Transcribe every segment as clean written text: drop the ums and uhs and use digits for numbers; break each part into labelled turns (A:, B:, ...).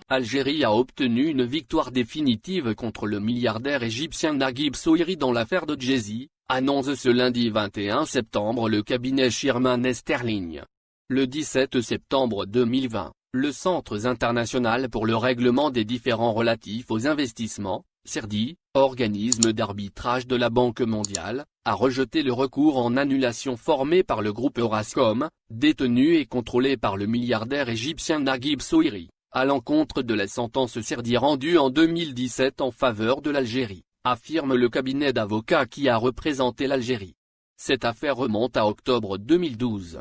A: Algérie a obtenu une victoire définitive contre le milliardaire égyptien Naguib Souiri dans l'affaire de Djezzy, annonce ce lundi 21 septembre le cabinet Shearman & Sterling. Le 17 septembre 2020, le Centre international pour le règlement des différends relatifs aux investissements, CIRDI, organisme d'arbitrage de la Banque mondiale, a rejeté le recours en annulation formé par le groupe Orascom, détenu et contrôlé par le milliardaire égyptien Naguib Souiri, à l'encontre de la sentence CIRDI rendue en 2017 en faveur de l'Algérie, affirme le cabinet d'avocats qui a représenté l'Algérie. Cette affaire remonte à octobre 2012.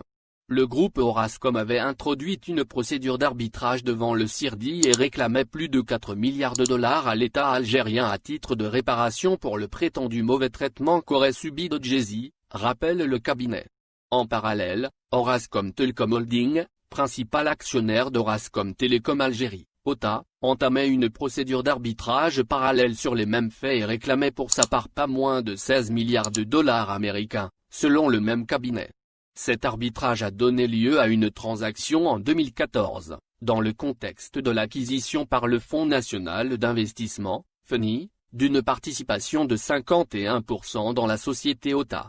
A: Le groupe Orascom avait introduit une procédure d'arbitrage devant le CIRDI et réclamait plus de 4 milliards de dollars à l'État algérien à titre de réparation pour le prétendu mauvais traitement qu'aurait subi Djezzy, rappelle le cabinet. En parallèle, Orascom Telecom Holding, principal actionnaire d'Orascom Télécom Algérie, OTA, entamait une procédure d'arbitrage parallèle sur les mêmes faits et réclamait pour sa part pas moins de 16 milliards de dollars américains, selon le même cabinet. Cet arbitrage a donné lieu à une transaction en 2014, dans le contexte de l'acquisition par le Fonds national d'investissement, FNI, d'une participation de 51% dans la société OTA.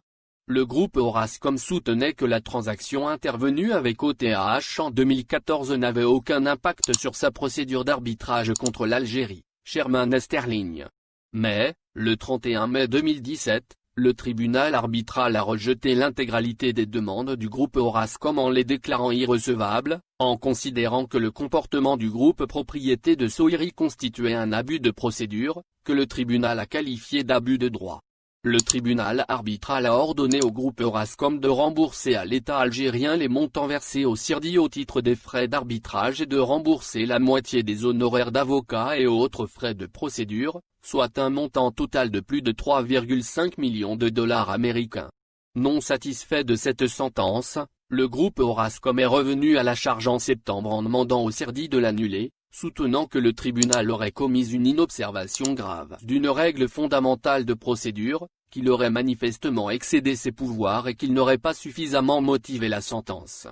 A: Le groupe Orascom soutenait que la transaction intervenue avec OTAH en 2014 n'avait aucun impact sur sa procédure d'arbitrage contre l'Algérie, Shearman & Sterling. Mais, le 31 mai 2017, le tribunal arbitral a rejeté l'intégralité des demandes du groupe Orascom en les déclarant irrecevables, en considérant que le comportement du groupe propriété de Souiri constituait un abus de procédure, que le tribunal a qualifié d'abus de droit. Le tribunal arbitral a ordonné au groupe Orascom de rembourser à l'État algérien les montants versés au CIRDI au titre des frais d'arbitrage et de rembourser la moitié des honoraires d'avocats et autres frais de procédure, soit un montant total de plus de 3,5 millions de dollars américains. Non satisfait de cette sentence, le groupe Orascom est revenu à la charge en septembre en demandant au CIRDI de l'annuler, soutenant que le tribunal aurait commis une inobservation grave d'une règle fondamentale de procédure, qu'il aurait manifestement excédé ses pouvoirs et qu'il n'aurait pas suffisamment motivé la sentence.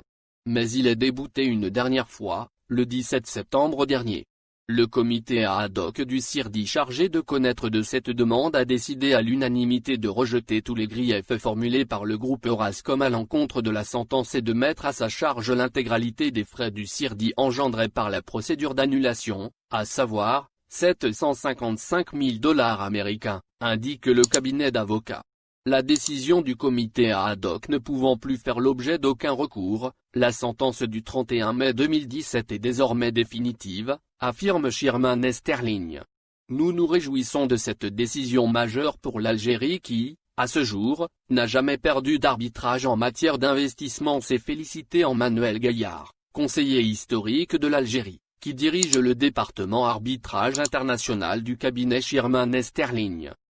A: Mais il est débouté une dernière fois, le 17 septembre dernier. Le comité ad hoc du CIRDI chargé de connaître de cette demande a décidé à l'unanimité de rejeter tous les griefs formulés par le groupe Orascom à l'encontre de la sentence et de mettre à sa charge l'intégralité des frais du CIRDI engendrés par la procédure d'annulation, à savoir 755 000 dollars américains, indique le cabinet d'avocats. La décision du comité ad hoc ne pouvant plus faire l'objet d'aucun recours, la sentence du 31 mai 2017 est désormais définitive, affirme Shearman & Sterling. Nous nous réjouissons de cette décision majeure pour l'Algérie qui, à ce jour, n'a jamais perdu d'arbitrage en matière d'investissement, s'est félicité Emmanuel Gaillard, conseiller historique de l'Algérie, qui dirige le département arbitrage international du cabinet Shearman & Sterling.